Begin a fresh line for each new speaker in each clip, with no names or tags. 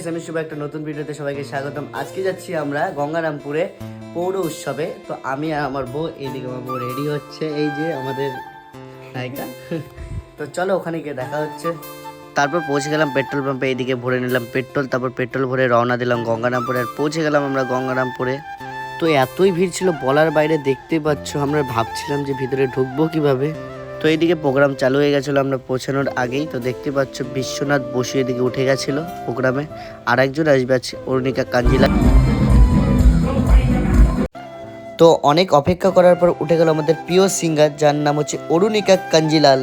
Guys, আমি শুভ একটা নতুন ভিডিওতে সবাইকে স্বাগতম। আজকে যাচ্ছি আমরা গঙ্গারামপুরে পৌর উৎসবে। তো আমি আর আমার বউ, এইদিকে আমার বউ রেডি হচ্ছে, এই যে আমাদের নায়িকা। তো চলো ওখানে গিয়ে দেখা হচ্ছে। তারপর পৌঁছে গেলাম পেট্রোল পাম্পে, এইদিকে ভরে নিলাম পেট্রোল, তারপর পেট্রোল ভরে রওনা দিলাম গঙ্গারামপুরে। আর পৌঁছে গেলাম আমরা গঙ্গারামপুরে। তো এতই ভিড় ছিল বলার বাইরে, দেখতেই পাচ্ছ। আমরা ভাবছিলাম যে ভিতরে ঢুকবো কিভাবে। তো এইদিকে প্রোগ্রাম চালু হয়ে গেছিলো আমরা পৌঁছানোর আগেই। তো দেখতে পাচ্ছ বিশ্বনাথ বসু এদিকে উঠে গেছিল প্রোগ্রামে। আর একজন আসবে আছে অরুণিকা কাঞ্জিলাল। তো অনেক অপেক্ষা করার পর উঠে গেল আমাদের প্রিয় সিঙ্গার, যার নাম হচ্ছে অরুণিকা কাঞ্জিলাল।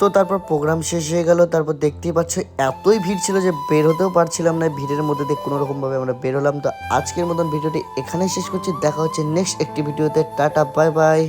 তো তারপর প্রোগ্রাম শেষ হয়ে গেল। তারপর দেখতেই পাচ্ছ এতই ভিড় ছিল যে বের হতেও পারছিলাম না। ভিড়ের মধ্যে দিয়ে কোনো রকমভাবে আমরা বের হলাম। তো আজকের মতন ভিডিওটি এখানেই শেষ করছি। দেখা হচ্ছে নেক্সট একটি ভিডিওতে। Tata, bye bye.